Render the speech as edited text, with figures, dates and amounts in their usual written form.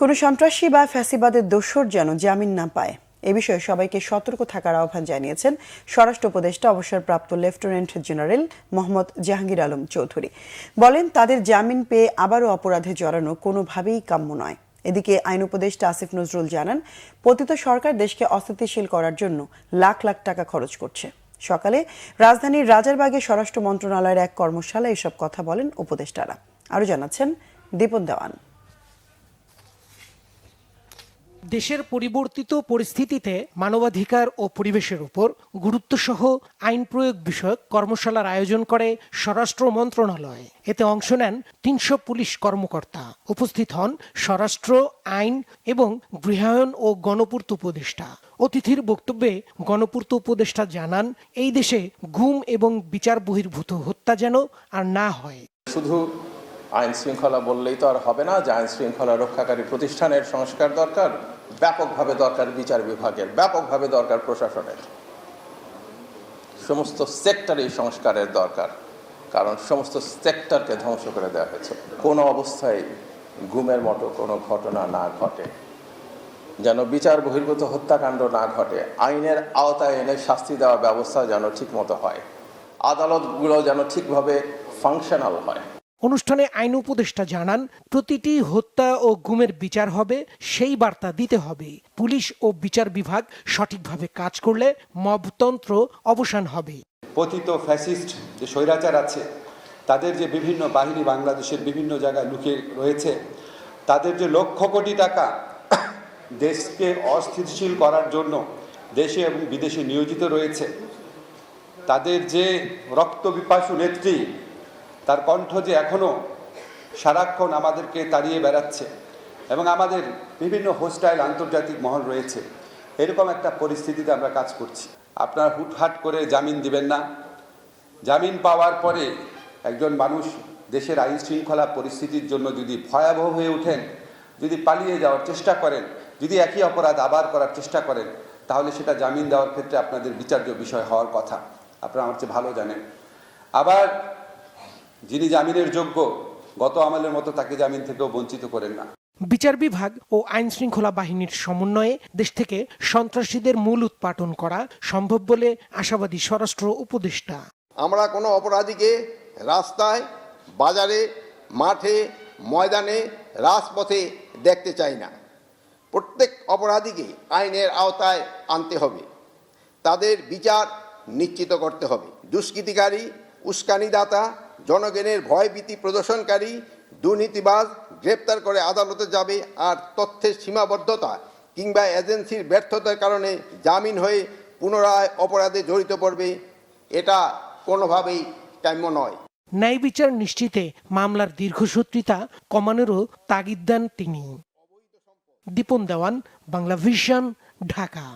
কোনো সন্ত্রাসী বা ফ্যাসিবাদের দোসর যেন জামিন না পায় এ বিষয়ে সবাইকে সতর্ক থাকার আহ্বান জানিয়েছেন স্বরাষ্ট্র উপদেষ্টা অবসরপ্রাপ্ত লেফটেন্যান্ট জেনারেল মোহাম্মদ জাহাঙ্গীর আলম চৌধুরী। বলেন, তাদের জামিন পেয়ে আবারও অপরাধে জড়ানো কোনোভাবেই কাম্য নয়। এদিকে আইন উপদেষ্টা আসিফ নজরুল জানান, পতিত সরকার দেশকে অস্থিতিশীল করার জন্য লাখ লাখ টাকা খরচ করছে। সকালে রাজধানীর রাজারবাগে স্বরাষ্ট্র মন্ত্রণালয়ের এক কর্মশালায় এসব কথা বলেন উপদেষ্টারা। আরও জানাচ্ছেন দীপন দেওয়ান। দেশের পরিবর্তিত পরিস্থিতিতে মানবাধিকার ও পরিবেশের উপর গুরুত্বসহ আইন প্রয়োগ বিষয়ক কর্মশালার আয়োজন করে স্বরাষ্ট্র মন্ত্রণালয়। এতে অংশ নেন ৩০০ পুলিশ কর্মকর্তা। উপস্থিত হন স্বরাষ্ট্র, আইন এবং গৃহায়ন ও গণপূর্ত উপদেষ্টা। অতিথির বক্তব্যে গণপূর্ত উপদেষ্টা জানান, এই দেশে গুম এবং বিচার বহির্ভূত হত্যা যেন আর না হয়। শুধু আইন শৃঙ্খলা বললেই তো আর হবে না যে আইন শৃঙ্খলা রক্ষাকারী প্রতিষ্ঠানের সংস্কার দরকার, ব্যাপকভাবে দরকার বিচার বিভাগের, ব্যাপকভাবে দরকার প্রশাসনের, সমস্ত সেক্টরেই সংস্কারের দরকার। কারণ সমস্ত সেক্টরকে ধ্বংস করে দেওয়া হয়েছে। কোনো অবস্থায় গুমের মতো কোনো ঘটনা না ঘটে, যেন বিচার বহির্ভূত হত্যাকাণ্ড না ঘটে, আইনের আওতায় এনে শাস্তি দেওয়ার ব্যবস্থা যেন ঠিকমতো হয়, আদালতগুলো যেন ঠিকভাবে ফাংশনাল হয়। অনুষ্ঠানে আইন উপদেষ্টা জানান, প্রতিটি হত্যা ও গুমের বিচার হবে, সেই বার্তা দিতে হবে। পুলিশ ও বিচার বিভাগ সঠিকভাবে কাজ করলে মবতন্ত্র অবসান হবে। পতিত ফ্যাসিস্ট যে স্বৈরাচার আছে, তাদের যে বিভিন্ন বাহিনী বাংলাদেশের বিভিন্ন জায়গায় লুকিয়ে রয়েছে, তাদের যে লক্ষ কোটি টাকা দেশকে অস্থিতিশীল করার জন্য দেশে এবং বিদেশে নিয়োজিত রয়েছে, তাদের যে রক্তপিপাসু নেত্রী, তার কণ্ঠ যে এখনও সারাক্ষণ আমাদেরকে তাড়িয়ে বেড়াচ্ছে এবং আমাদের বিভিন্ন হোস্টাইল আন্তর্জাতিক মহল রয়েছে, এরকম একটা পরিস্থিতিতে আমরা কাজ করছি। আপনারা হুটহাট করে জামিন দিবেন না। জামিন পাওয়ার পরে একজন মানুষ দেশের আইন শৃঙ্খলা পরিস্থিতির জন্য যদি ভয়াবহ হয়ে ওঠেন, যদি পালিয়ে যাওয়ার চেষ্টা করেন, যদি একই অপরাধ আবার করার চেষ্টা করেন, তাহলে সেটা জামিন দেওয়ার ক্ষেত্রে আপনাদের বিচার্য বিষয় হওয়ার কথা। আপনারা আমার চেয়ে ভালো জানেন। আবার যিনি জামিনের যোগ্য, গত আমলের মতো তাকে জামিন থেকেও বঞ্চিত করেন না। বিচার বিভাগ ও আইন শৃঙ্খলা বাহিনীর সমন্বয়ে দেশ থেকে সন্ত্রাসীদের মূল উৎপাটন করা সম্ভব বলে আশাবাদী স্বরাষ্ট্র উপদেষ্টা। আমরা কোনো অপরাধীকে রাস্তায়, বাজারে, মাঠে, ময়দানে, রাজপথে দেখতে চাই না। প্রত্যেক অপরাধীকে আইনের আওতায় আনতে হবে, তাদের বিচার নিশ্চিত করতে হবে। দুষ্কৃতিকারী, উস্কানিদাতা, জনগণের ভয়ভীতি প্রদর্শনকারী, দুর্নীতিবাজ গ্রেপ্তার করে আদালতে যাবে, আর তথ্যের সীমাবদ্ধতা কিংবা এজেন্সির ব্যর্থতার কারণে জামিন হয়ে পুনরায় অপরাধে জড়িত পড়বে, এটা কোনোভাবেই কাম্য নয়। ন্যায় বিচার নিশ্চিতে মামলার দীর্ঘসূত্রিতা কমানোরও তাগিদ দেন তিনি। দীপন দেওয়ান, বাংলা ভিশন, ঢাকা।